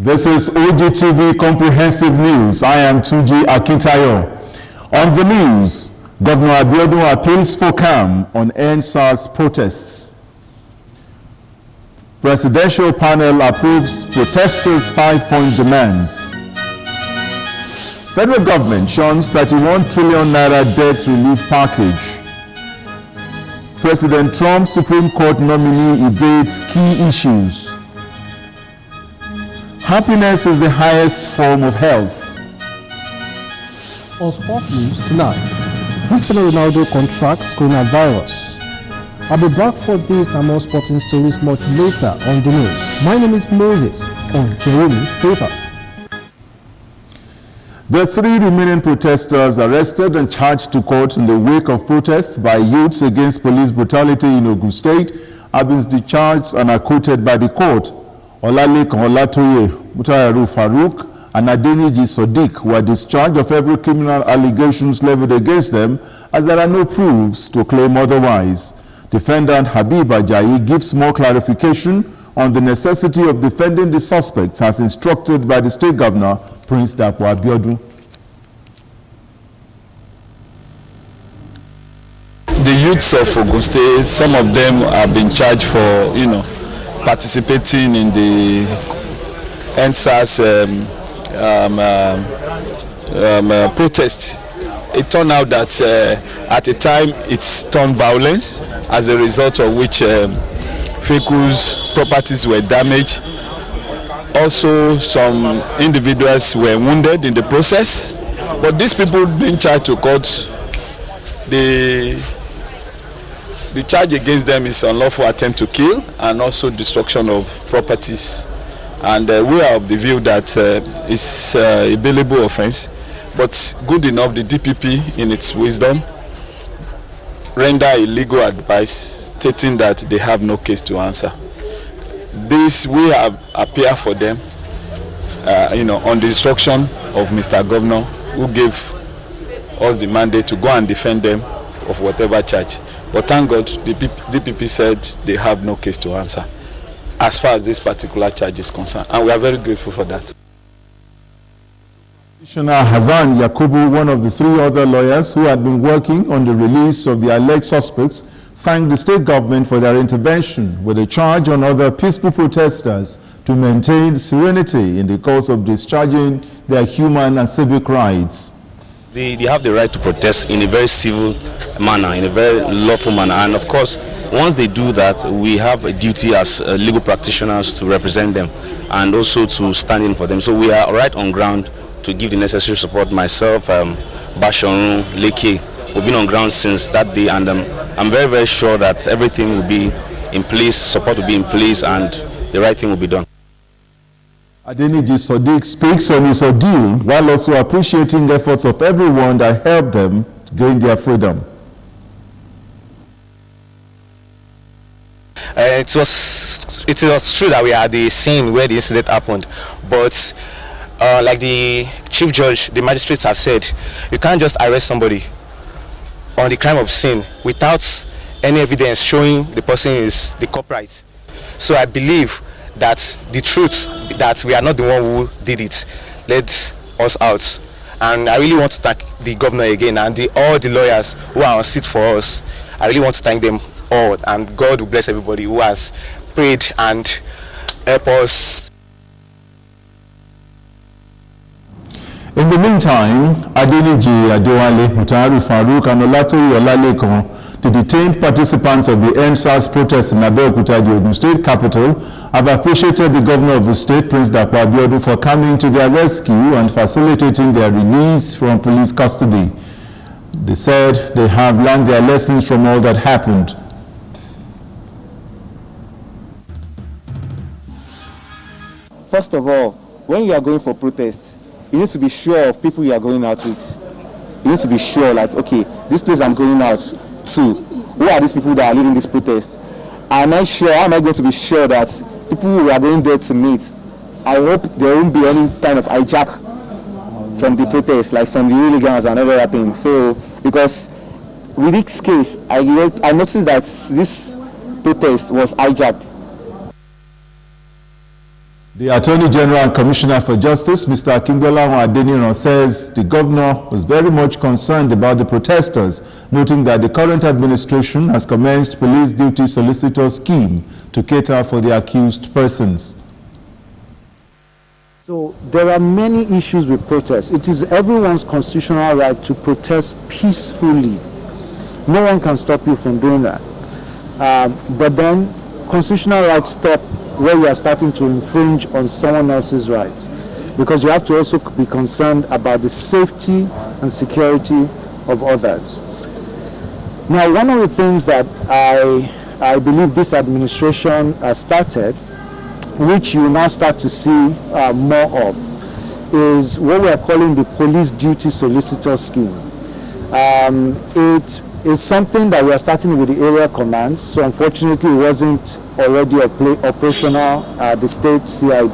This is Ogtv Comprehensive News. I am Tuji Akintayo. On the news, Governor ABIODUN appeals for calm on SARS protests. Presidential panel approves protesters' 5-point demands. Federal government shuns 31 trillion naira debt relief package. President Trump's Supreme Court nominee evades key issues. Happiness is the highest form of health. On sport news tonight, Cristiano Ronaldo contracts coronavirus. I'll be back for this and more sporting stories much later on the news. My name is Moses on Jeremy Staples. The 3 remaining protesters arrested and charged to court in the wake of protests by youths against police brutality in Ogun State have been discharged and acquitted by the court. Olalekan Olatoye, Mutayaru Farouk, and Adeniji Sodiq were discharged of every criminal allegations leveled against them, as there are no proofs to claim otherwise. Defendant Habib Ajayi gives more clarification on the necessity of defending the suspects as instructed by the state governor, Prince DAPO ABIODUN. The youths of Ogun State, some of them have been charged for, participating in the SARS protest. It turned out that at the time it's turned violence, as a result of which vehicles, properties were damaged. Also, some individuals were wounded in the process. But these people being charged to court, the charge against them is unlawful attempt to kill and also destruction of properties. And we are of the view that it's a bailable offense, but good enough the DPP in its wisdom render illegal advice stating that they have no case to answer. This we have appeared for them, on the instruction of Mr. Governor, who gave us the mandate to go and defend them of whatever charge. But thank God, the DPP said they have no case to answer as far as this particular charge is concerned, and we are very grateful for that. Commissioner Hassan Yakubu, one of the 3 other lawyers who had been working on the release of the alleged suspects, thanked the state government for their intervention with a charge on other peaceful protesters to maintain serenity in the course of discharging their human and civic rights. They have the right to protest in a very civil manner, in a very lawful manner, and of course, once they do that, we have a duty as legal practitioners to represent them and also to stand in for them. So we are right on ground to give the necessary support. Myself, Bashorun, Leke, we've been on ground since that day, and I'm very, very sure that everything will be in place, support will be in place, and the right thing will be done. Adeniji Sodiq speaks on his ordeal while also appreciating the efforts of everyone that helped them to gain their freedom. It was true that we are at the scene where the incident happened, but like the chief judge, the magistrates have said, you can't just arrest somebody on the crime of sin without any evidence showing the person is the culprit. So I believe that the truth that we are not the one who did it led us out, and I really want to thank the governor again and all the lawyers who are on seat for us. I really want to thank them all, and God will bless everybody who has prayed and helped us. In the meantime, Adeniji Adewale, Mutayaru Farouk, and Olatoye Olalekan, the detained participants of the SARS protest in Abeokuta, the Ogun State capital, have appreciated the governor of the state, Prince DAPO ABIODUN, for coming to their rescue and facilitating their release from police custody. They said they have learned their lessons from all that happened. First of all, when you are going for protests, you need to be sure of people you are going out with. You need to be sure, like, okay, this place I'm going out to, who are these people that are leading this protest? Am I sure, how am I going to be sure that people who are going there to meet, I hope there won't be any kind of hijack from the protest, like from the hooligans and other things. So, because with this case, I noticed that this protest was hijacked. The Attorney General and Commissioner for Justice, Mr. Akingbiola Adeniran, says the governor was very much concerned about the protesters, noting that the current administration has commenced police duty solicitor scheme to cater for the accused persons. So there are many issues with protests. It is everyone's constitutional right to protest peacefully. No one can stop you from doing that. But then constitutional rights stop where you are starting to infringe on someone else's rights, because you have to also be concerned about the safety and security of others. Now, one of the things that I believe this administration has started, which you will now start to see more of, is what we are calling the police duty solicitor scheme. It is something that we are starting with the area commands, so unfortunately it wasn't already operational at the state CID.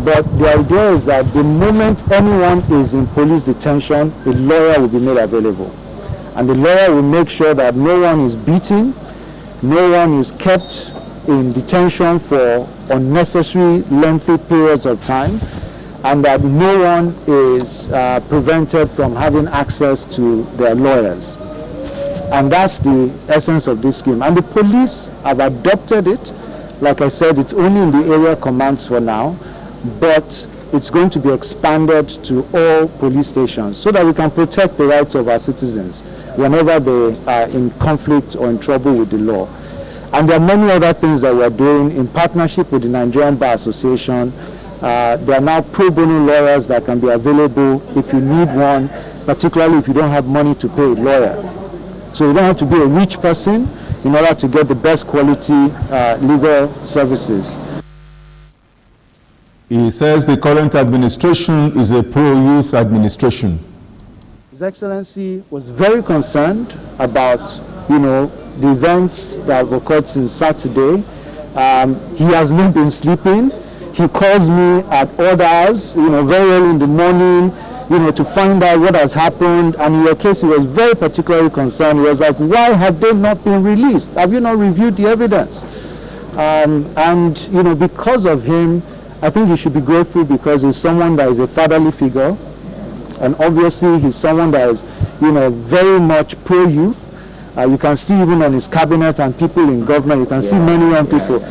But the idea is that the moment anyone is in police detention, a lawyer will be made available. And the lawyer will make sure that no one is beaten, no one is kept in detention for unnecessary lengthy periods of time, and that no one is prevented from having access to their lawyers. And that's the essence of this scheme. And the police have adopted it. Like I said, it's only in the area commands for now, but it's going to be expanded to all police stations so that we can protect the rights of our citizens whenever they are in conflict or in trouble with the law. And there are many other things that we are doing in partnership with the Nigerian Bar Association. There are now pro bono lawyers that can be available if you need one, particularly if you don't have money to pay a lawyer. So you don't have to be a rich person in order to get the best quality legal services. He says the current administration is a pro-youth administration. His Excellency was very concerned about, the events that have occurred since Saturday. He has not been sleeping. He calls me at odd hours, very early in the morning, to find out what has happened. And in your case, he was very particularly concerned. He was like, why have they not been released? Have you not reviewed the evidence? Because of him, I think you should be grateful, because he's someone that is a fatherly figure. And obviously, he's someone that is, very much pro-youth. You can see even on his cabinet and people in government, you can see many young people.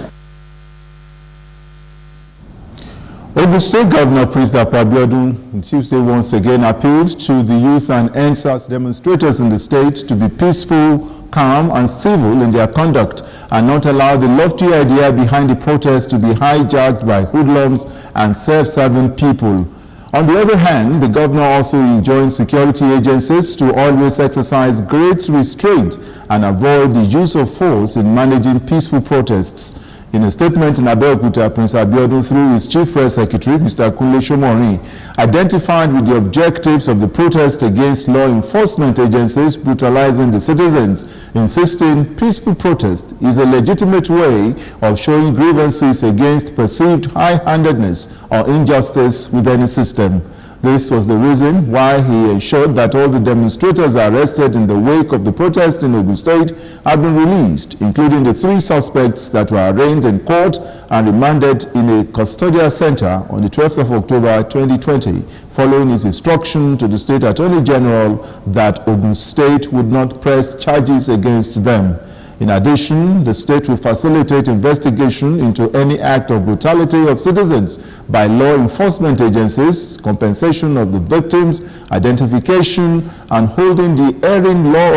Ogun State Governor Prince DAPO ABIODUN on Tuesday once again appealed to the youth and NSAS demonstrators in the state to be peaceful, calm and civil in their conduct and not allow the lofty idea behind the protest to be hijacked by hoodlums and self-serving people. On the other hand, the governor also enjoined security agencies to always exercise great restraint and avoid the use of force in managing peaceful protests. In a statement in Abeokuta, Prince ABIODUN, through his Chief Press Secretary, Mr. Kunle Shomori, identified with the objectives of the protest against law enforcement agencies brutalizing the citizens, insisting peaceful protest is a legitimate way of showing grievances against perceived high-handedness or injustice with any system. This was the reason why he ensured that all the demonstrators arrested in the wake of the protest in Ogun State have been released, including the 3 suspects that were arraigned in court and remanded in a custodial center on the 12th of October 2020, following his instruction to the State Attorney General that Ogun State would not press charges against them. In addition, the state will facilitate investigation into any act of brutality of citizens by law enforcement agencies, compensation of the victims, identification, and holding the erring law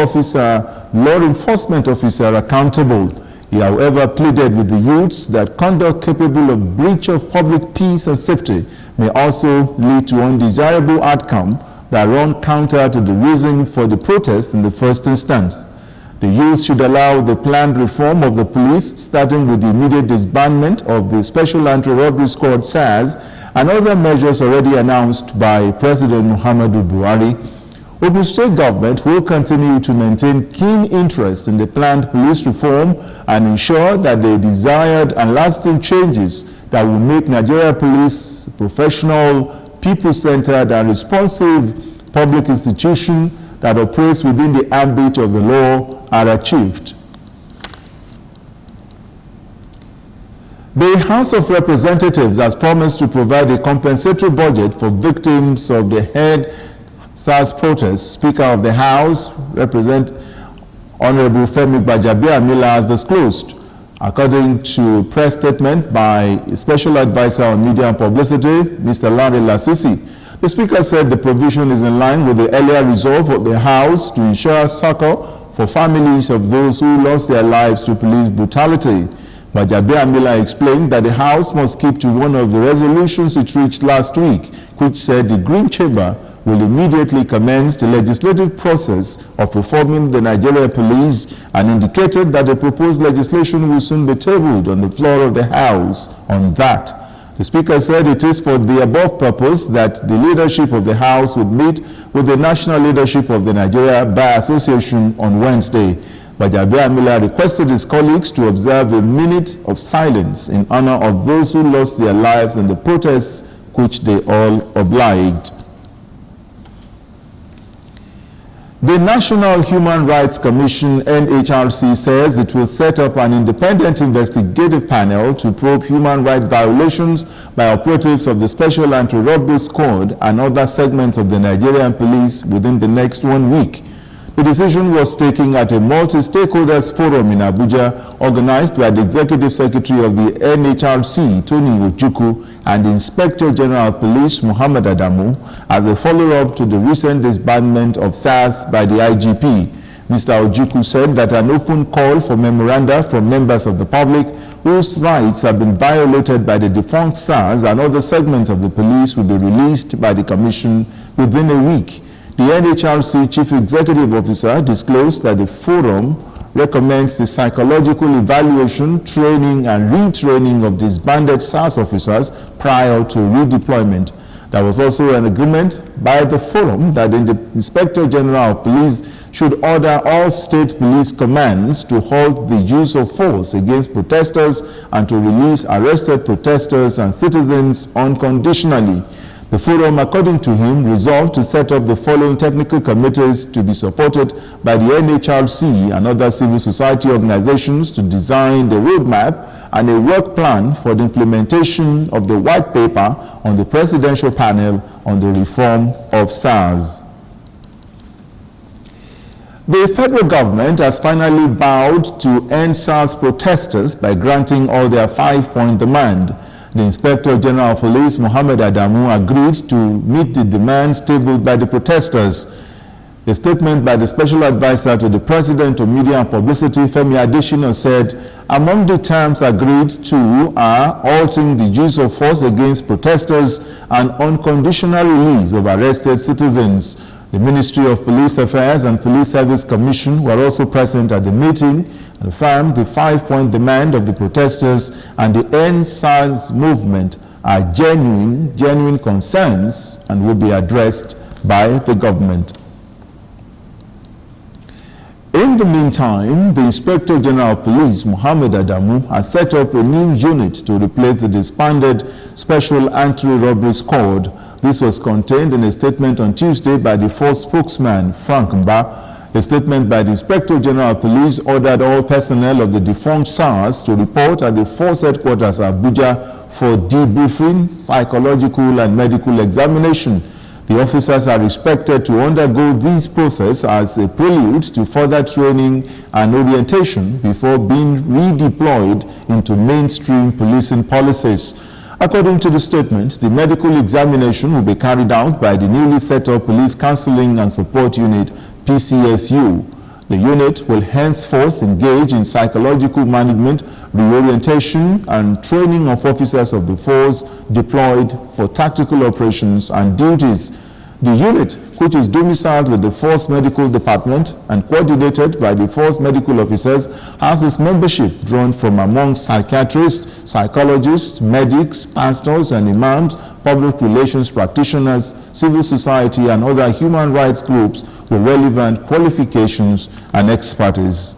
enforcement officer accountable. He, however, pleaded with the youths that conduct capable of breach of public peace and safety may also lead to undesirable outcome that run counter to the reason for the protest in the first instance. The youth should allow the planned reform of the police, starting with the immediate disbandment of the Special Anti-Robbery Squad SARS and other measures already announced by President Muhammadu Buhari. Ogun State government will continue to maintain keen interest in the planned police reform and ensure that the desired and lasting changes that will make Nigeria Police professional, people-centered and responsive public institution that operates within the ambit of the law are achieved. The The House of Representatives has promised to provide a compensatory budget for victims of the head SARS protests. Speaker of the House, Honorable Femi Gbajabiamila, has disclosed. According to press statement by Special Advisor on Media and Publicity, Mr. Larry Lasisi, the Speaker said the provision is in line with the earlier resolve of the House to ensure succor for families of those who lost their lives to police brutality. Gbajabiamila explained that the House must keep to one of the resolutions it reached last week, which said the Green Chamber will immediately commence the legislative process of reforming the Nigeria Police, and indicated that the proposed legislation will soon be tabled on the floor of the House on that. The Speaker said it is for the above purpose that the leadership of the House would meet with the national leadership of the Nigeria Bar Association on Wednesday. Gbajabiamila requested his colleagues to observe a minute of silence in honor of those who lost their lives in the protests, which they all obliged. The National Human Rights Commission, NHRC, says it will set up an independent investigative panel to probe human rights violations by operatives of the Special Anti-Robbery Squad and other segments of the Nigerian police within the next 1 week. The decision was taken at a multi-stakeholders forum in Abuja, organized by the Executive Secretary of the NHRC, Tony Ojukwu, and the Inspector General of Police, Muhammad Adamu, as a follow-up to the recent disbandment of SARS by the IGP. Mr. Ojukwu said that an open call for memoranda from members of the public whose rights have been violated by the defunct SARS and other segments of the police will be released by the Commission within a week. The NHRC Chief Executive Officer disclosed that the forum recommends the psychological evaluation, training, and retraining of disbanded SARS officers prior to redeployment. There was also an agreement by the forum that the Inspector General of Police should order all state police commands to halt the use of force against protesters and to release arrested protesters and citizens unconditionally. The forum, according to him, resolved to set up the following technical committees to be supported by the NHRC and other civil society organizations to design the roadmap and a work plan for the implementation of the white paper on the presidential panel on the reform of SARS. The federal government has finally vowed to end SARS protesters by granting all their 5-point demand. The Inspector General of Police, Muhammad Adamu, agreed to meet the demands tabled by the protesters. A statement by the Special Advisor to the President of Media and Publicity, Femi Adesina, said, among the terms agreed to are halting the use of force against protesters and unconditional release of arrested citizens. The Ministry of Police Affairs and Police Service Commission were also present at the meeting and affirmed the 5-point demand of the protesters and the End SARS movement are genuine concerns and will be addressed by the government. In the meantime, the Inspector General of Police, Muhammad Adamu, has set up a new unit to replace the disbanded Special Anti-Robbery Squad. This was contained in a statement on Tuesday by the force spokesman, Frank Mba. A statement by the Inspector General of Police ordered all personnel of the defunct SARS to report at the force headquarters Abuja for debriefing, psychological and medical examination. The officers are expected to undergo this process as a prelude to further training and orientation before being redeployed into mainstream policing policies. According to the statement, the medical examination will be carried out by the newly set up Police Counseling and Support Unit, PCSU. The unit will henceforth engage in psychological management, reorientation, and training of officers of the force deployed for tactical operations and duties. The unit, which is domiciled with the Force Medical Department and coordinated by the Force Medical Officers, has its membership drawn from among psychiatrists, psychologists, medics, pastors and imams, public relations practitioners, civil society and other human rights groups with relevant qualifications and expertise.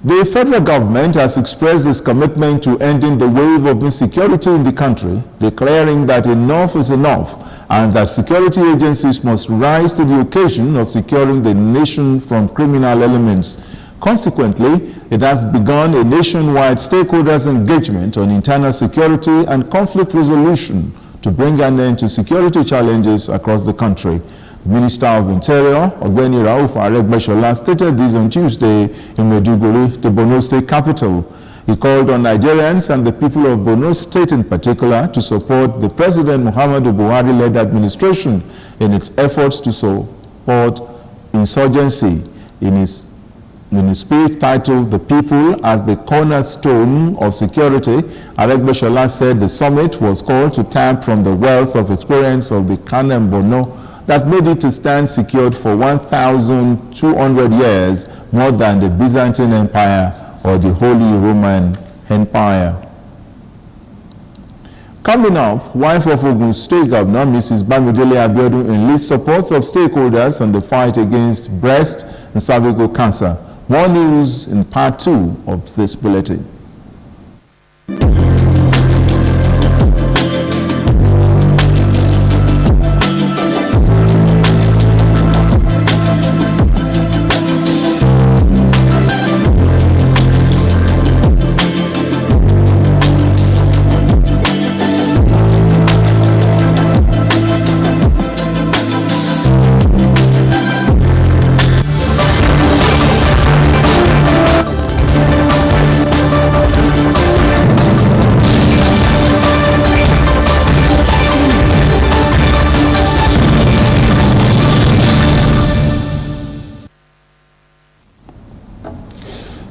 The federal government has expressed its commitment to ending the wave of insecurity in the country, declaring that enough is enough and that security agencies must rise to the occasion of securing the nation from criminal elements. Consequently, it has begun a nationwide stakeholders engagement on internal security and conflict resolution to bring an end to security challenges across the country. Minister of Interior, Ogbeni Rauf Aregbesola, stated this on Tuesday in Maiduguri, the Borno State capital. He called on Nigerians and the people of Borno State in particular to support the President Muhammadu Buhari-led administration in its efforts to support insurgency. In his speech titled "The People as the Cornerstone of Security," Aregbesola said the summit was called to tap from the wealth of experience of the Kanem Borno that made it to stand secured for 1,200 years, more than the Byzantine Empire or the Holy Roman Empire. Coming up, wife of Ogun State Governor Mrs. Bamidele Abiodun enlists support of stakeholders on the fight against breast and cervical cancer. More news in part 2 of this bulletin.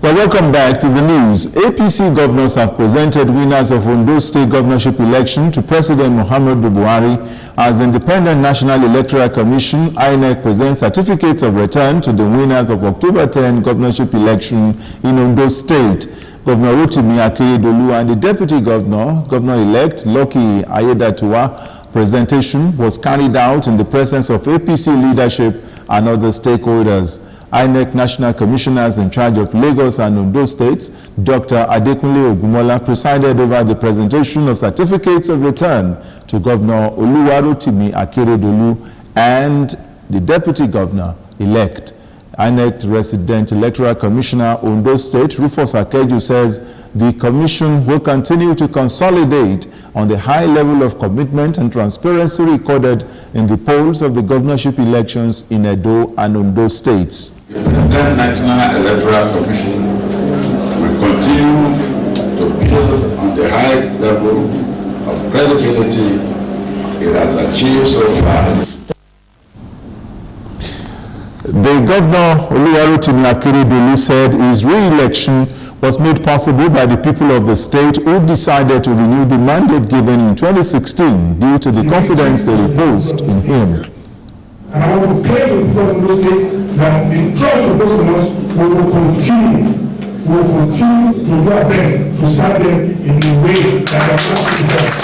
Welcome back to the news. APC governors have presented winners of Ondo State governorship election to President Muhammadu Buhari as the Independent National Electoral Commission, INEC, presents certificates of return to the winners of October 10 governorship election in Ondo State. Governor Rotimi Akeredolu and the Deputy Governor, Governor-elect Lucky Ayedatiwa, presentation was carried out in the presence of APC leadership and other stakeholders. INEC National Commissioners in charge of Lagos and Ondo States, Dr. Adekunle Ogumola, presided over the presentation of certificates of return to Governor Oluwarotimi Akeredolu and the Deputy Governor-elect. INEC Resident Electoral Commissioner Ondo State, Rufus Akeju, says the Commission will continue to consolidate on the high level of commitment and transparency recorded in the polls of the governorship elections in Edo and Ondo States. The Independent National Electoral Commission will continue to build on the high level of credibility it has achieved so far. The Governor Oluwarotimi Akeredolu said his re-election was made possible by the people of the state who decided to renew the mandate given in 2016 due to the confidence they reposed in him. And I want to pray to the people of the state that the trust of those of us will continue to do our best to serve them in the way that they want to serve.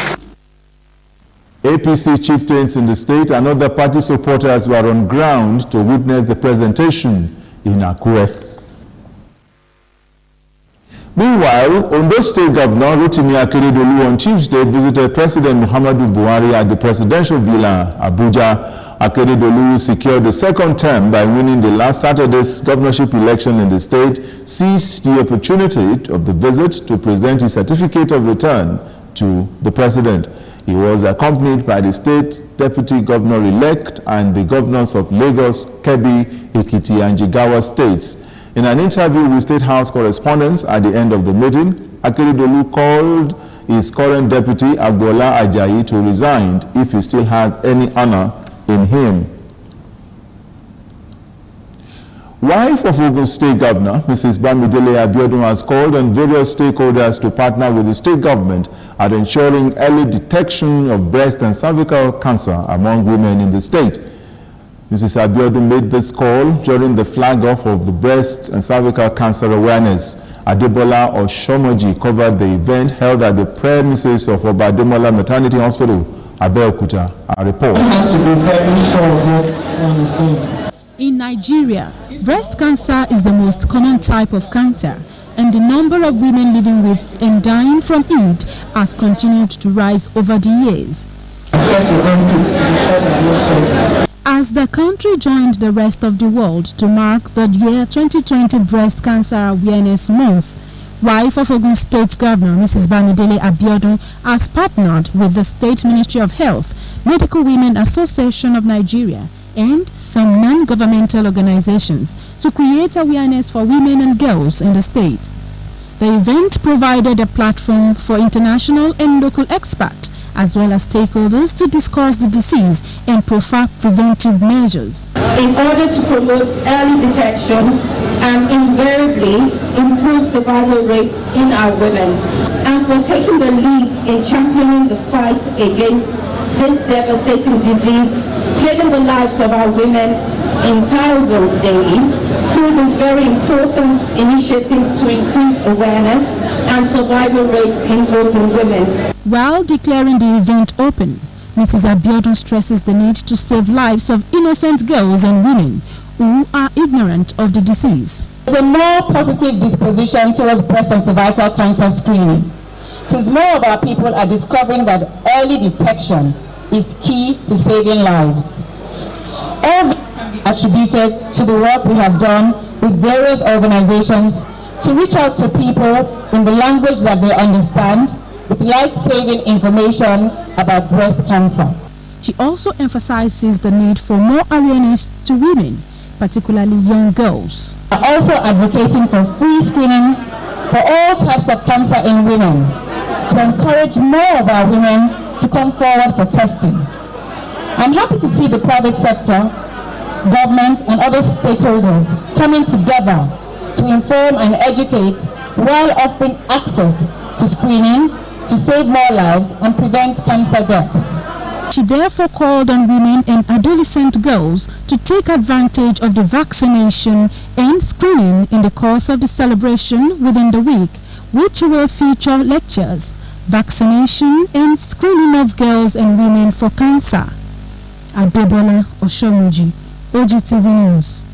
APC chieftains in the state and other party supporters were on ground to witness the presentation in Akure. Meanwhile, Ondo State Governor Rotimi Akeredolu on Tuesday visited President Muhammadu Buhari at the presidential villa, Abuja. Akeredolu secured the second term by winning the last Saturday's governorship election in the state, seized the opportunity of the visit to present his certificate of return to the president. He was accompanied by the state deputy governor-elect and the governors of Lagos, Kebbi, Ekiti, and Jigawa states. In an interview with State House correspondents at the end of the meeting, Akeredolu called his current deputy, Agbola Ajayi, to resign if he still has any honor in him. Wife of Ogun State Governor, Mrs. Bamidele Abiodun, has called on various stakeholders to partner with the state government at ensuring early detection of breast and cervical cancer among women in the state. Mrs. Abiodun made this call during the flag-off of the breast and cervical cancer awareness. Adebola Oshomoji covered the event held at the premises of Obademola Maternity Hospital, Abeokuta. A report. In Nigeria, breast cancer is the most common type of cancer, and the number of women living with and dying from it has continued to rise over the years. As the country joined the rest of the world to mark the year 2020 Breast Cancer Awareness Month, wife of Ogun State Governor Mrs. Bamidele Abiodun has partnered with the State Ministry of Health, Medical Women Association of Nigeria, and some non-governmental organizations to create awareness for women and girls in the state. The event provided a platform for international and local experts as well as stakeholders to discuss the disease and provide preventive measures. In order to promote early detection and invariably improve survival rates in our women, and for taking the lead in championing the fight against this devastating disease, saving the lives of our women in thousands daily through this very important initiative to increase awareness and survival rates in open women. While declaring the event open, Mrs. Abiodun stresses the need to save lives of innocent girls and women who are ignorant of the disease. There's a more positive disposition towards breast and cervical cancer screening, since more of our people are discovering that early detection is key to saving lives. All this can be attributed to the work we have done with various organizations to reach out to people in the language that they understand with life-saving information about breast cancer. She also emphasizes the need for more awareness to women, particularly young girls. We are also advocating for free screening for all types of cancer in women to encourage more of our women to come forward for testing. I'm happy to see the private sector, government and other stakeholders coming together to inform and educate while offering access to screening to save more lives and prevent cancer deaths. She therefore called on women and adolescent girls to take advantage of the vaccination and screening in the course of the celebration within the week, which will feature lectures, vaccination and screening of girls and women for cancer. Adebola Oshomuji, Ogtv News.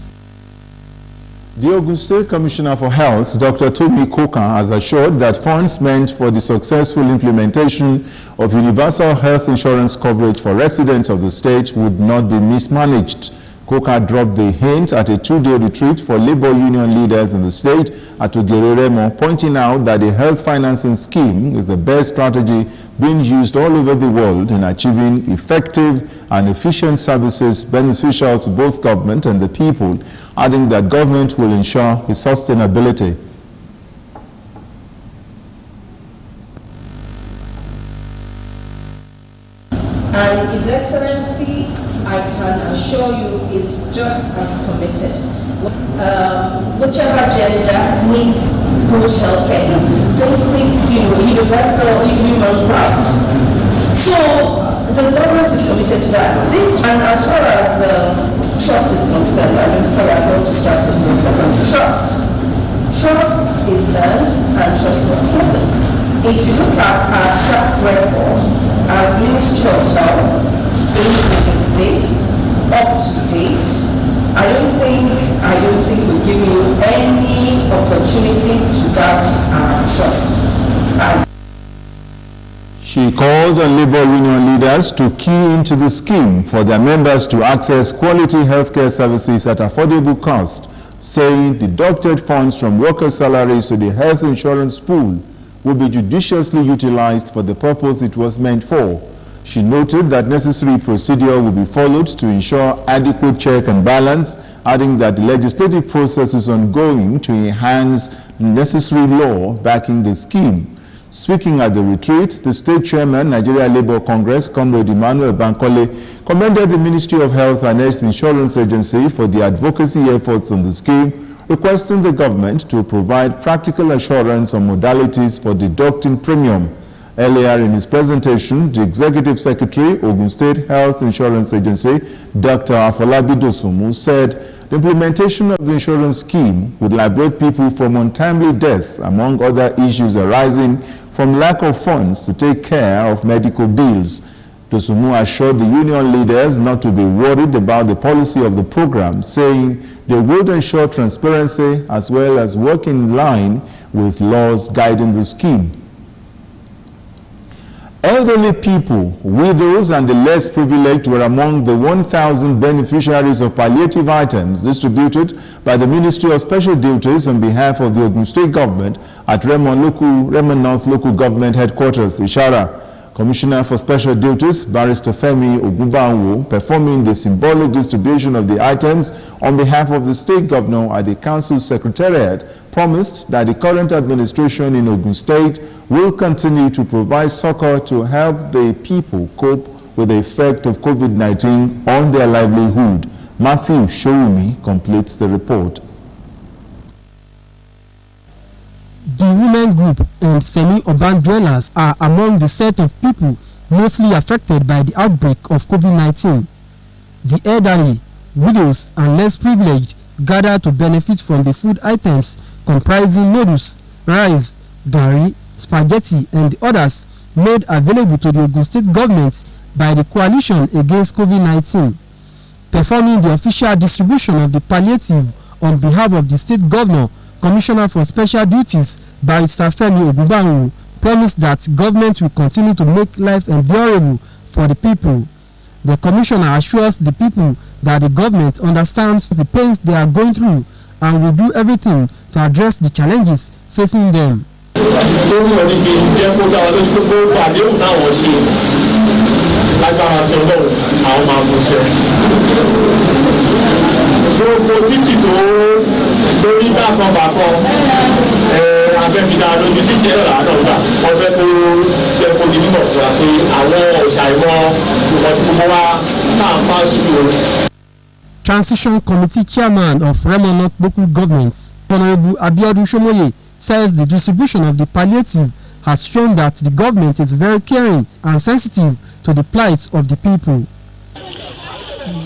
The Ogun State Commissioner for Health, Dr. Tomi Kokan, has assured that funds meant for the successful implementation of universal health insurance coverage for residents of the state would not be mismanaged. Kokan dropped the hint at a two-day retreat for labor union leaders in the state at Ogereremo, pointing out that the health financing scheme is the best strategy being used all over the world in achieving effective and efficient services beneficial to both government and the people, adding that government will ensure its sustainability. And His Excellency, I can assure you, is just as committed. Whichever gender needs good healthcare, it's basic, universal human right. So the government is committed to that. And as far as trust is concerned, I got distracted for a second. Trust is earned and trust is given. If you look at our track record as Ministry of Health in the state, up to date, I don't think we give you any opportunity to doubt our trust. She called on labor union leaders to key into the scheme for their members to access quality healthcare services at affordable cost, saying deducted funds from workers' salaries to the health insurance pool will be judiciously utilized for the purpose it was meant for. She noted that necessary procedure will be followed to ensure adequate check and balance, adding that the legislative process is ongoing to enhance necessary law backing the scheme. Speaking at the retreat, the state chairman, Nigeria Labour Congress, Comrade Emmanuel Bankole, commended the Ministry of Health and Health Insurance Agency for the advocacy efforts on the scheme, requesting the government to provide practical assurance on modalities for deducting premium. Earlier in his presentation, the Executive Secretary, Ogun State Health Insurance Agency, Dr. Afolabi Dosumu, said the implementation of the insurance scheme would liberate people from untimely death, among other issues arising from lack of funds to take care of medical bills. Dosumu assured the union leaders not to be worried about the policy of the program, saying they would ensure transparency as well as work in line with laws guiding the scheme. Elderly people, widows, and the less privileged were among the 1,000 beneficiaries of palliative items distributed by the Ministry of Special Duties on behalf of the Ogun State Government at Remo North Local Government Headquarters, Ishara. Commissioner for Special Duties, Barrister Femi Ogunbanwo, performing the symbolic distribution of the items on behalf of the State Governor at the Council Secretariat, promised that the current administration in Ogun State will continue to provide succor to help the people cope with the effect of COVID-19 on their livelihood. Matthew Showumi completes the report. The women group and semi-urban dwellers are among the set of people mostly affected by the outbreak of COVID-19. The elderly, widows, and less privileged gather to benefit from the food items comprising noodles, rice, gari, spaghetti, and the others made available to the Ogun State government by the Coalition Against COVID-19. Performing the official distribution of the palliative on behalf of the State Governor, Commissioner for Special Duties, Barrister Femi Ogunbanwo, promised that government will continue to make life endurable for the people. The Commissioner assures the people that the government understands the pains they are going through and will do everything to address the challenges facing them. Transition Committee Chairman of Remo North Local Government, Honorable ABIODUN, says the distribution of the palliative has shown that the government is very caring and sensitive to the plight of the people.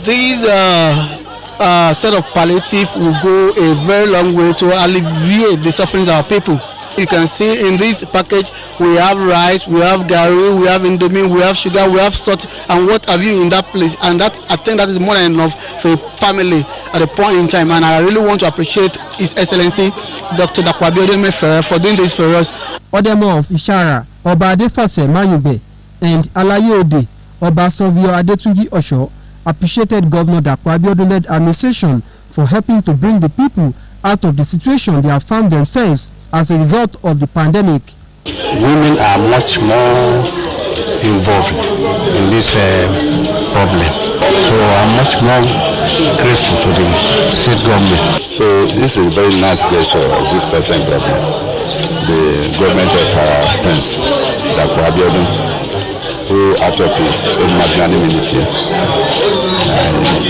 These set of palliative will go a very long way to alleviate the sufferings of our people. You can see in this package we have rice, we have gari, we have indomie, we have sugar, we have salt, and what have you in that place. And that, I think that is more than enough for a family at a point in time. And I really want to appreciate His Excellency Dr. DAPO ABIODUN for doing this for us. Odemo of Ishara, Oba Adefase Mayube, and Alaye Ode, Oba Sovio Adetunji Osho, appreciated Governor DAPO ABIODUN-led administration for helping to bring the people out of the situation they have found themselves as a result of the pandemic. Women are much more involved in this problem, so I'm much more grateful to the state government. So this is a very nice gesture of this present government, the government of our Prince DAPO ABIODUN, who out of his own magnanimity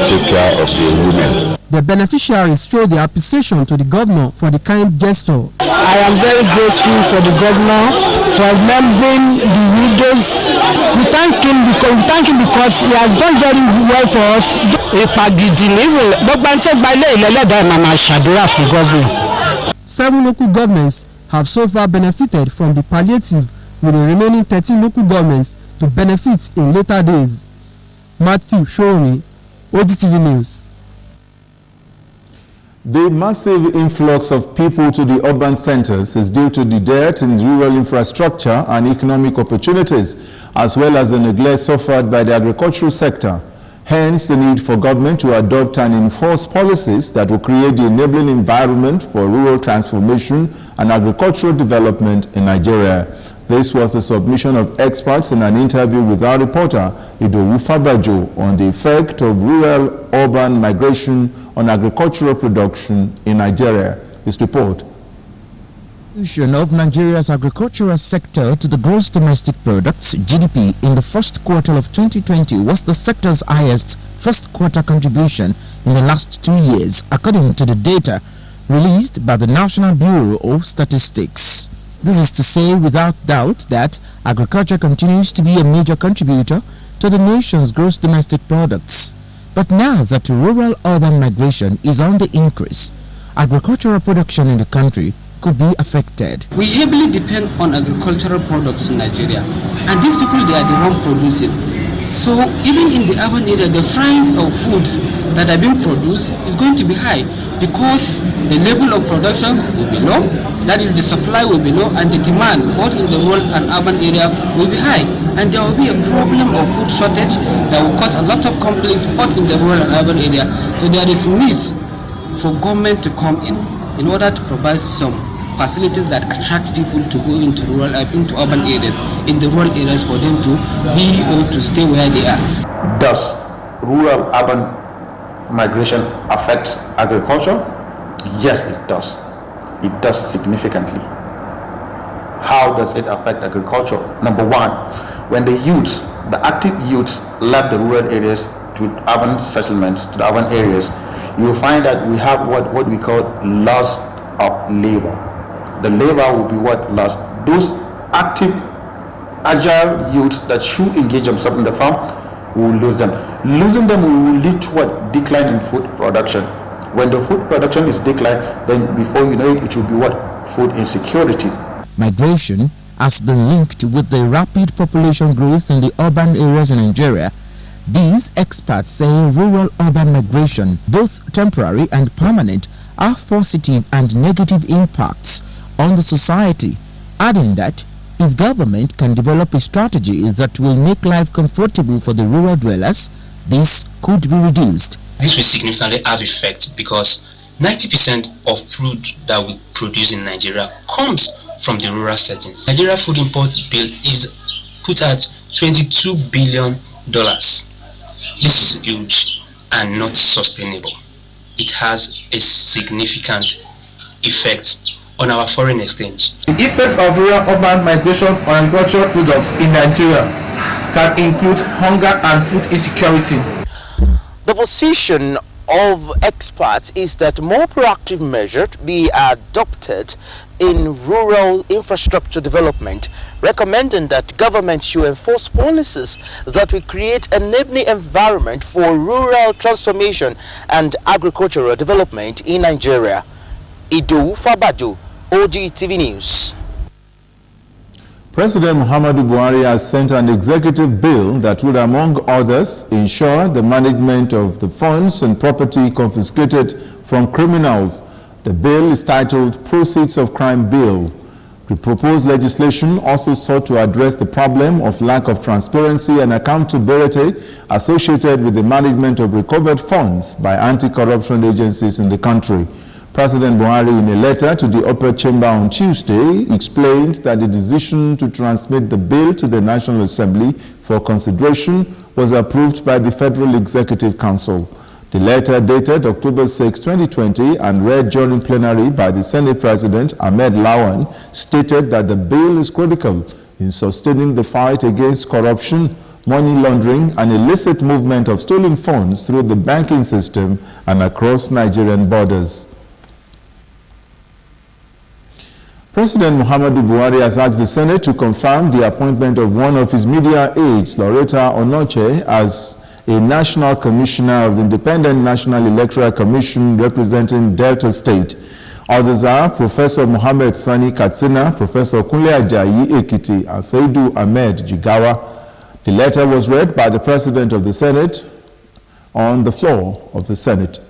take care of the women. The beneficiaries show their appreciation to the governor for the kind gesture. I am very grateful for the governor for remembering the widows. We thank him because he has done very well for us. 7 local governments have so far benefited from the palliative, with the remaining 13 local governments to benefit in later days. Matthew Showuni, Ogtv News. The massive influx of people to the urban centers is due to the dearth in rural infrastructure and economic opportunities, as well as the neglect suffered by the agricultural sector. Hence, the need for government to adopt and enforce policies that will create the enabling environment for rural transformation and agricultural development in Nigeria. This was the submission of experts in an interview with our reporter, Idowu Fabajo, on the effect of rural-urban migration on agricultural production in Nigeria. His report. Of Nigeria's agricultural sector to the gross domestic products (GDP) in the first quarter of 2020 was the sector's highest first quarter contribution in the last 2 years, according to the data released by the National Bureau of Statistics. This is to say without doubt that agriculture continues to be a major contributor to the nation's gross domestic products. But now that rural-urban migration is on the increase, agricultural production in the country could be affected. We heavily depend on agricultural products in Nigeria, and these people, they are the ones producing. So even in the urban area, the price of foods that are being produced is going to be high because the level of production will be low, that is the supply will be low, and the demand both in the rural and urban area will be high. And there will be a problem of food shortage that will cause a lot of conflict both in the rural and urban area. So there is needs for government to come in order to provide some facilities that attracts people to go into into urban areas, in the rural areas for them to be or to stay where they are. Does rural-urban migration affect agriculture? Yes, it does. It does significantly. How does it affect agriculture? Number one, when the youths, the active youths, left the rural areas to urban settlements, to the urban areas, you will find that we have what we call loss of labor. The labor will be what lost. Those active, agile youths that should engage themselves in the farm, we will lose them. Losing them will lead to what? Decline in food production. When the food production is declined, then before you know it, it will be what? Food insecurity. Migration has been linked with the rapid population growth in the urban areas in Nigeria. These experts say rural-urban migration, both temporary and permanent, have positive and negative impacts on the society, adding that if government can develop a strategy that will make life comfortable for the rural dwellers, this could be reduced. This will significantly have effect because 90% of food that we produce in Nigeria comes from the rural settings. Nigeria food import bill is put at $22 billion. This is huge and not sustainable. It has a significant effect on our foreign exchange. The effect of rural-urban migration on agricultural products in Nigeria can include hunger and food insecurity. The position of experts is that more proactive measures be adopted in rural infrastructure development, recommending that government should enforce policies that will create an enabling environment for rural transformation and agricultural development in Nigeria. Ido Fabaju, Ogtv News. President Muhammadu Buhari has sent an executive bill that would, among others, ensure the management of the funds and property confiscated from criminals. The bill is titled Proceeds of Crime Bill. The proposed legislation also sought to address the problem of lack of transparency and accountability associated with the management of recovered funds by anti-corruption agencies in the country. President Buhari, in a letter to the upper chamber on Tuesday, explained that the decision to transmit the bill to the National Assembly for consideration was approved by the Federal Executive Council. The letter, dated October 6, 2020, and read during plenary by the Senate President Ahmed Lawan, stated that the bill is critical in sustaining the fight against corruption, money laundering, and illicit movement of stolen funds through the banking system and across Nigerian borders. President Muhammadu Buhari has asked the Senate to confirm the appointment of one of his media aides, Loretta Onoche, as a National Commissioner of the Independent National Electoral Commission representing Delta State. Others are Professor Mohammed Sani Katsina, Professor Kunle Ajayi Ekiti, and Saidu Ahmed Jigawa. The letter was read by the President of the Senate on the floor of the Senate.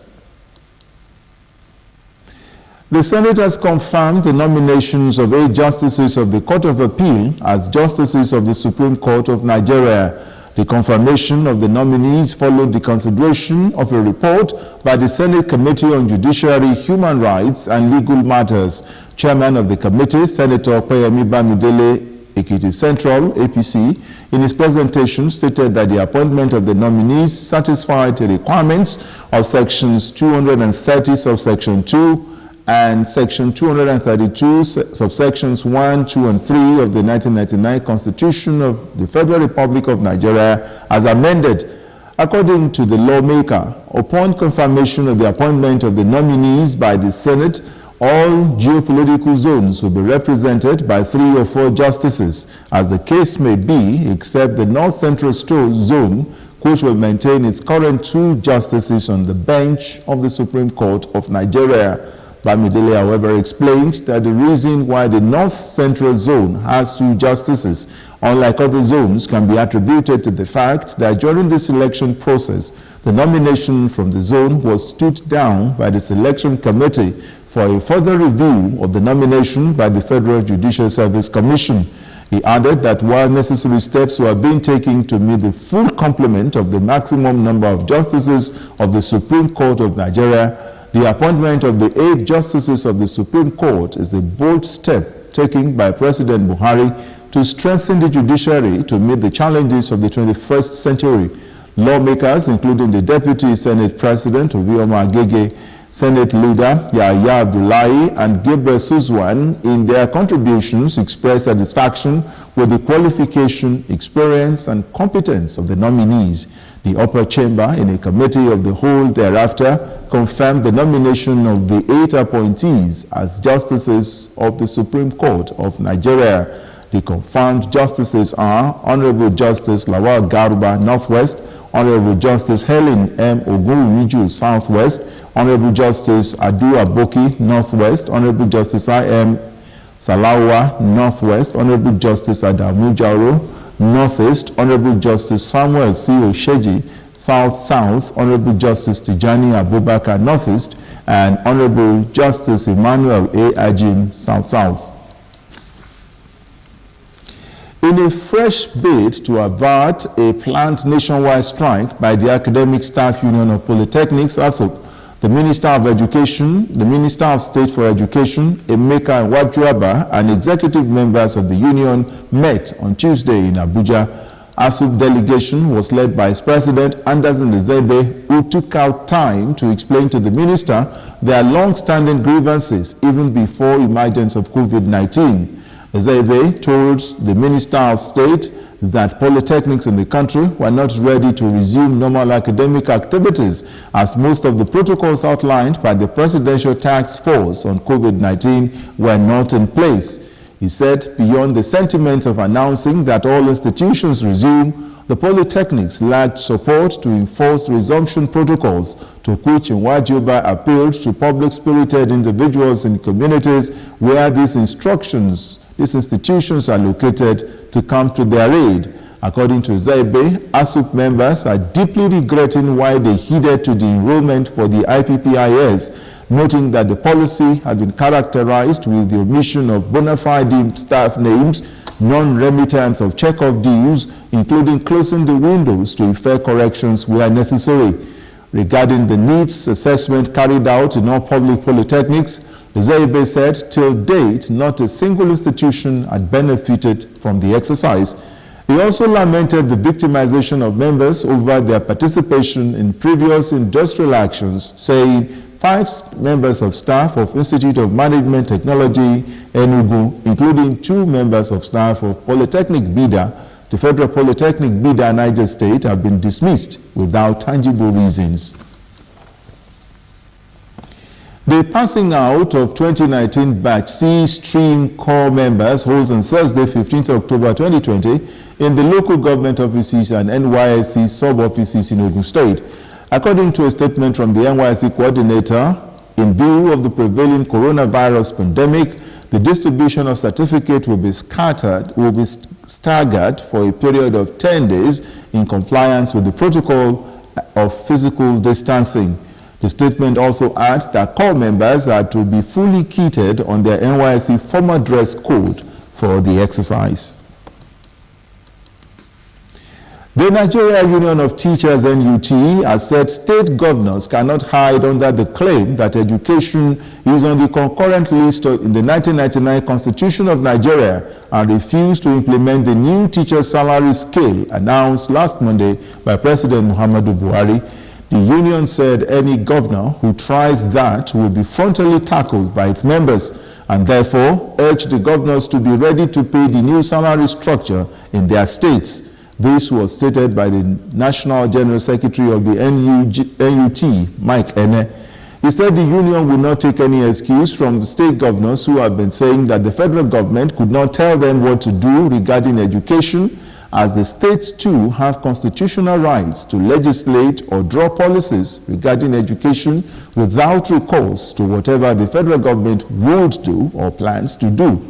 The Senate has confirmed the nominations of 8 justices of the Court of Appeal as justices of the Supreme Court of Nigeria. The confirmation of the nominees followed the consideration of a report by the Senate Committee on Judiciary, Human Rights and Legal Matters. Chairman of the committee, Senator Opeyemi Bamidele, Ekiti Central, APC, in his presentation stated that the appointment of the nominees satisfied the requirements of sections 230 subsection 2 and section 232 subsections 1, 2, and 3 of the 1999 Constitution of the Federal Republic of Nigeria as amended. According to the lawmaker, upon confirmation of the appointment of the nominees by the Senate, all geopolitical zones will be represented by 3 or 4 justices, as the case may be, except the North Central Zone, which will maintain its current 2 justices on the bench of the Supreme Court of Nigeria. Bamidele, however, explained that the reason why the North Central Zone has 2 justices, unlike other zones, can be attributed to the fact that during the selection process, the nomination from the zone was stood down by the selection committee for a further review of the nomination by the Federal Judicial Service Commission. He added that while necessary steps were being taken to meet the full complement of the maximum number of justices of the Supreme Court of Nigeria, the appointment of the 8 justices of the Supreme Court is a bold step taken by President Buhari to strengthen the judiciary to meet the challenges of the 21st century. Lawmakers, including the Deputy Senate President Obioma Agege, Senate Leader Yahya Abdullahi, and Gabriel Suzwan, in their contributions expressed satisfaction with the qualification, experience, and competence of the nominees. The upper chamber, in a committee of the whole thereafter, confirmed the nomination of the 8 appointees as justices of the Supreme Court of Nigeria. The confirmed justices are Honorable Justice Lawal Garuba, Northwest; Honorable Justice Helen M. Ogunwuju, Southwest; Honorable Justice Adu Aboki, Northwest; Honorable Justice I.M. Salawa, Northwest; Honorable Justice Adamu Jauro, Northeast; Honorable Justice Samuel C. Osheji, South-South; Honorable Justice Tijani Abubakar, Northeast; and Honorable Justice Emmanuel A. Ajim, South-South. In a fresh bid to avert a planned nationwide strike by the Academic Staff Union of Polytechnics, ASUP, the Minister of Education, the Minister of State for Education, Emeka Nwajuaba, and executive members of the union met on Tuesday in Abuja. ASUP delegation was led by its President Anderson Ezebe, who took out time to explain to the minister their long-standing grievances even before emergence of COVID-19. Ezebe told the Minister of State that polytechnics in the country were not ready to resume normal academic activities, as most of the protocols outlined by the Presidential Task Force on COVID-19 were not in place. He said beyond the sentiment of announcing that all institutions resume, the polytechnics lacked support to enforce resumption protocols, to which Nwajuba appealed to public-spirited individuals in communities where these institutions are located to come to their aid. According to Ezebe, ASUP members are deeply regretting why they heeded to the enrollment for the IPPIS, noting that the policy had been characterized with the omission of bona fide staff names, non-remittance of check-off dues, including closing the windows to effect corrections where necessary. Regarding the needs assessment carried out in all public polytechnics, Ezebe said till date not a single institution had benefited from the exercise. He also lamented the victimization of members over their participation in previous industrial actions, saying 5 members of staff of Institute of Management Technology, Enugu, including 2 members of staff of Polytechnic Bida, the Federal Polytechnic Bida, Niger State, have been dismissed without tangible reasons. The passing out of 2019 Batch C Stream Corps members holds on Thursday, 15th October 2020 in the local government offices and NYSC sub-offices in Ogun State. According to a statement from the NYSC coordinator, in view of the prevailing coronavirus pandemic, the distribution of certificates will be staggered for a period of 10 days in compliance with the protocol of physical distancing. The statement also adds that corps members are to be fully kitted on their NYSC formal dress code for the exercise. The Nigeria Union of Teachers (NUT) has said state governors cannot hide under the claim that education is on the concurrent list in the 1999 Constitution of Nigeria and refused to implement the new teacher salary scale announced last Monday by President Muhammadu Buhari. The union said any governor who tries that will be frontally tackled by its members, and therefore urged the governors to be ready to pay the new salary structure in their states. This was stated by the National General Secretary of the NUT, Mike Ene. He said the union will not take any excuse from the state governors who have been saying that the federal government could not tell them what to do regarding education, as the states too have constitutional rights to legislate or draw policies regarding education without recourse to whatever the federal government would do or plans to do.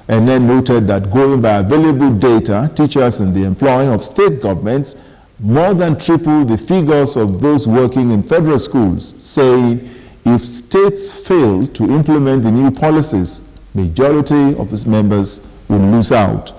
And then noted that going by available data, teachers in the employ of state governments more than triple the figures of those working in federal schools, saying if states fail to implement the new policies, majority of its members will lose out.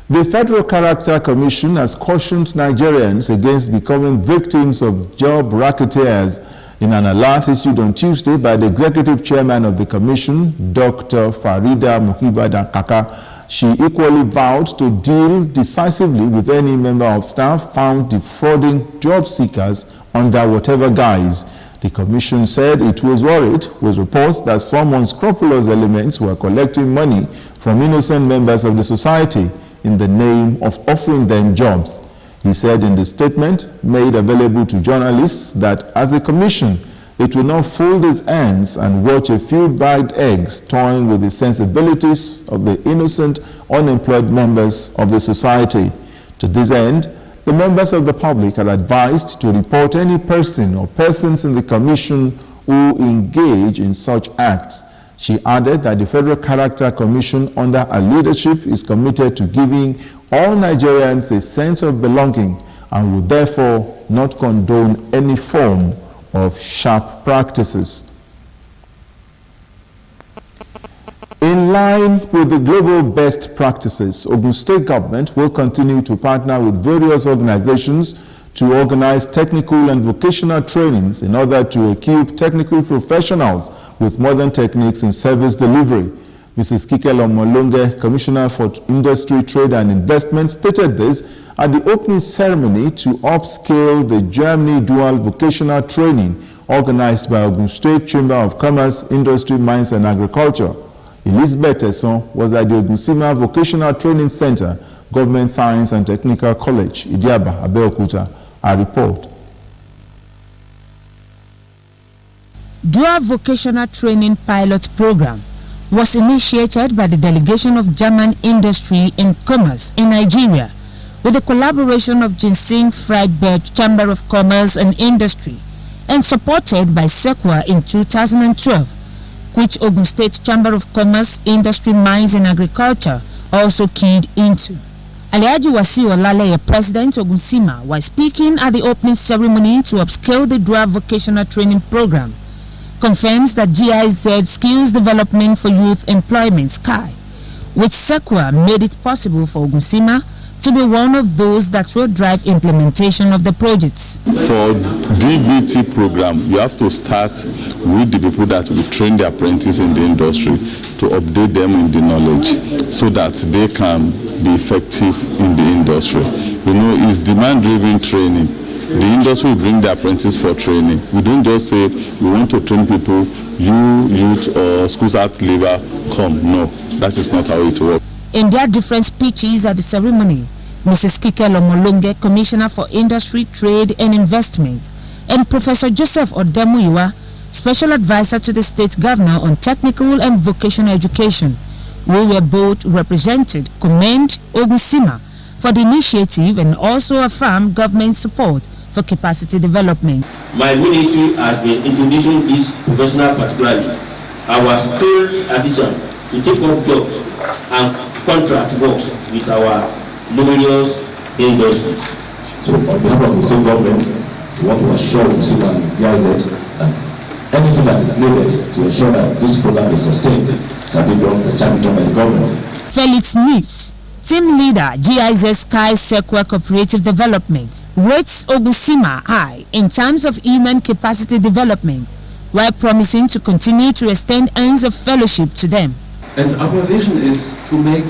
The Federal Character Commission has cautioned Nigerians against becoming victims of job racketeers in an alert issued on Tuesday by the executive chairman of the commission, Dr. Farida Muhibadan Kaka. She equally vowed to deal decisively with any member of staff found defrauding job seekers under whatever guise. The commission said it was worried with reports that some unscrupulous elements were collecting money from innocent members of the society in the name of offering them jobs. He said in the statement made available to journalists that as a commission, it will not fold its hands and watch a few bagged eggs toying with the sensibilities of the innocent, unemployed members of the society. To this end, the members of the public are advised to report any person or persons in the commission who engage in such acts. She added that the Federal Character Commission under her leadership is committed to giving all Nigerians a sense of belonging and will therefore not condone any form of sharp practices. In line with the global best practices, Ogun State government will continue to partner with various organizations to organize technical and vocational trainings in order to equip technical professionals with modern techniques in service delivery. Mrs. Kikelo Molonge, Commissioner for Industry, Trade and Investment, stated this at the opening ceremony to upscale the Germany Dual Vocational Training organized by Ogun State Chamber of Commerce, Industry, Mines and Agriculture. Elizabeth Tesson was at the Ogusima Vocational Training Center, Government Science and Technical College, Idiaba, Abeokuta. A report. Dual Vocational Training Pilot Program was initiated by the delegation of German Industry and Commerce in Nigeria with the collaboration of Ginseng Freiburg Chamber of Commerce and Industry and supported by SEQUA in 2012, which Ogun State Chamber of Commerce, Industry, Mines and Agriculture also keyed into. Alhaji Wasiu Olaleye, President Ogusima, was speaking at the opening ceremony to upscale the Dual Vocational Training Program, confirms that GIZ Skills Development for Youth Employment, SKY, which SEQUA made it possible for Ogusima to be one of those that will drive implementation of the projects. For DVT program, you have to start with the people that will train the apprentices in the industry to update them in the knowledge so that they can be effective in the industry. You know, it's demand-driven training. The industry will bring the apprentices for training. We don't just say we want to train people, you, youth or schools out labor, come. No, that is not how it works. In their different speeches at the ceremony, Mrs. Kikelo Molonge, Commissioner for Industry, Trade and Investment, and Professor Joseph Odemuyiwa, Special Advisor to the State Governor on Technical and Vocational Education, who were both represented, commend Ogusima for the initiative and also affirm government support for capacity development. My ministry has been introducing this professional particularly our skilled artisans to take up jobs and contract works with our luminous industries. So on behalf of the state government, we want to assure Ogusima and GIZ that anything that is needed to ensure that this program is sustained shall be done by the government. Felix Nips, Team Leader, GIZ Sky SEQUA Cooperative Development, rates Ogusima high in terms of human capacity development, while promising to continue to extend hands of fellowship to them. And our vision is to make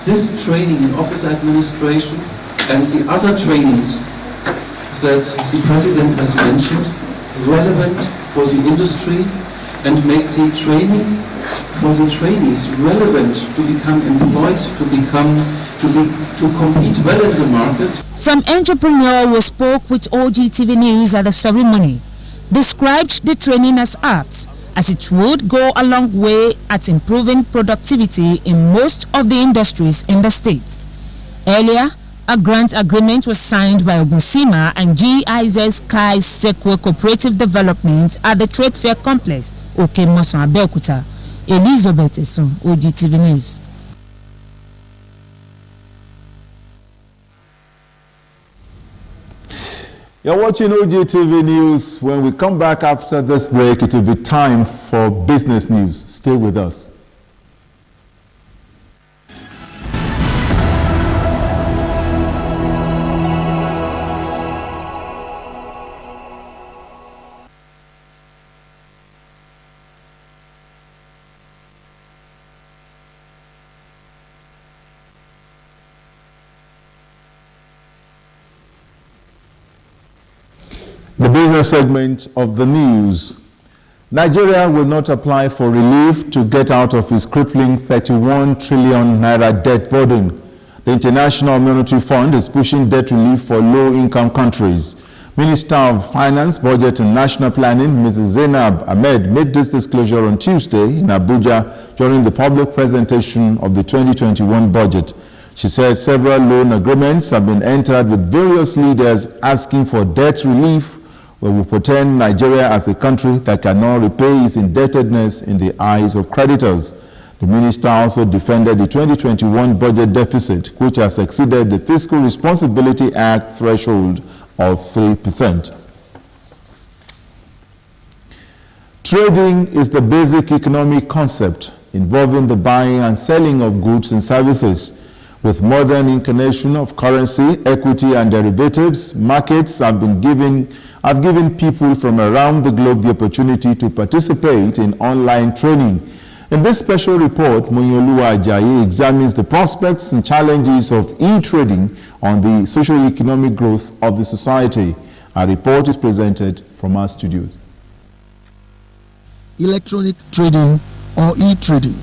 this training in office administration and the other trainings that the President has mentioned relevant for the industry and make the training for the trainees relevant to become employed, to compete well in the market. Some entrepreneur who spoke with Ogtv News at the ceremony described the training as apt as it would go a long way at improving productivity in most of the industries in the state. Earlier, a grant agreement was signed by Ogusima and GIZ Sky Sekwe Cooperative Development at the Trade Fair Complex, Okemoson, Abeokuta. Elizabeth Esun, Ogtv News. You're watching Ogtv News. When we come back after this break, it will be time for business news. Stay with us. The business segment of the news. Nigeria will not apply for relief to get out of its crippling 31 trillion naira debt burden. The International Monetary Fund is pushing debt relief for low-income countries. Minister of Finance, Budget and National Planning, Mrs. Zainab Ahmed, made this disclosure on Tuesday in Abuja during the public presentation of the 2021 budget. She said several loan agreements have been entered with various leaders asking for debt relief, where we portend Nigeria as the country that cannot repay its indebtedness in the eyes of creditors. The minister also defended the 2021 budget deficit, which has exceeded the Fiscal Responsibility Act threshold of 3%. Trading is the basic economic concept involving the buying and selling of goods and services. With modern incarnation of currency, equity, and derivatives, markets have given people from around the globe the opportunity to participate in online trading. In this special report, Moyoluwa Ajayi examines the prospects and challenges of e-trading on the socio-economic growth of the society. Our report is presented from our studios. Electronic trading or e-trading,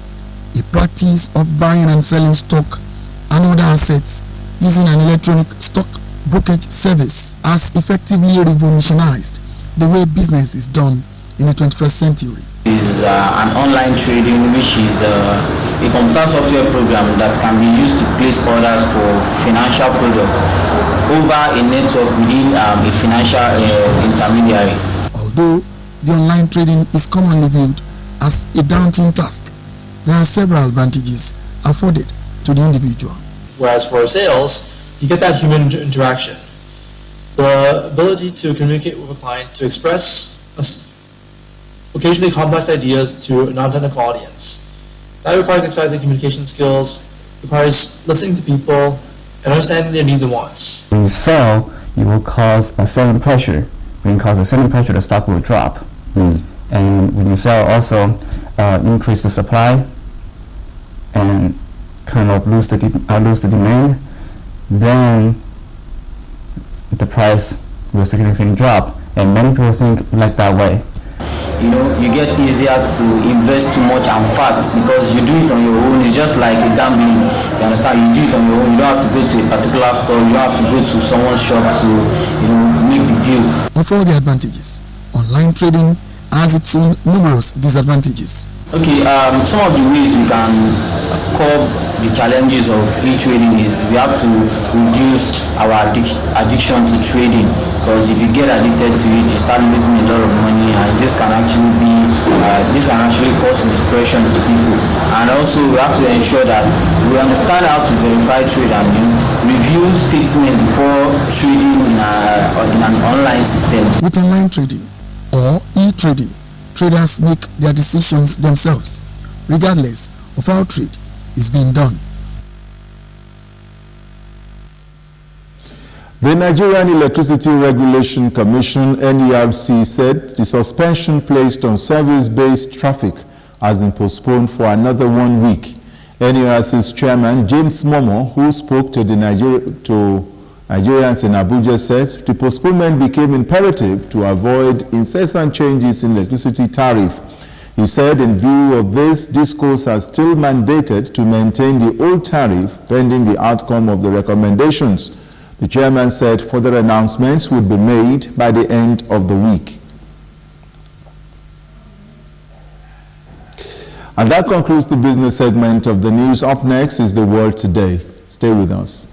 a practice of buying and selling stock and other assets using an electronic stock brokerage service, has effectively revolutionized the way business is done in the 21st century. It is an online trading, which is a computer software program that can be used to place orders for financial products over a network within a financial intermediary. Although the online trading is commonly viewed as a daunting task, there are several advantages afforded to the individual. Whereas for sales, you get that human interaction, the ability to communicate with a client, to express occasionally complex ideas to a non-technical audience. That requires exercising communication skills, requires listening to people, and understanding their needs and wants. When you sell, you will cause a selling pressure. When you cause a selling pressure, the stock will drop. And when you sell, also increase the supply and kind of lose the demand, then the price will significantly drop. And many people think like that way. You know, you get easier to invest too much and fast because you do it on your own. It's just like a gambling. You understand? You do it on your own. You don't have to go to a particular store. You don't have to go to someone's shop to, make the deal. Of all the advantages, online trading has its own numerous disadvantages. Okay, some of the ways we can curb the challenges of e-trading is we have to reduce our addiction to trading, because if you get addicted to it, you start losing a lot of money, and this can actually cause depression to people. And also we have to ensure that we understand how to verify trade and review statements before trading in an online system. With online trading or e-trading, traders make their decisions themselves, regardless of how trade is being done. The Nigerian Electricity Regulation Commission, NERC, said the suspension placed on service-based traffic has been postponed for another 1 week. NERC's chairman, James Momo, who spoke to Nigerians in Abuja, said the postponement became imperative to avoid incessant changes in electricity tariff. He said in view of this, DISCOs are still mandated to maintain the old tariff pending the outcome of the recommendations. The chairman said further announcements would be made by the end of the week. And that concludes the business segment of the news. Up next is The World Today. Stay with us.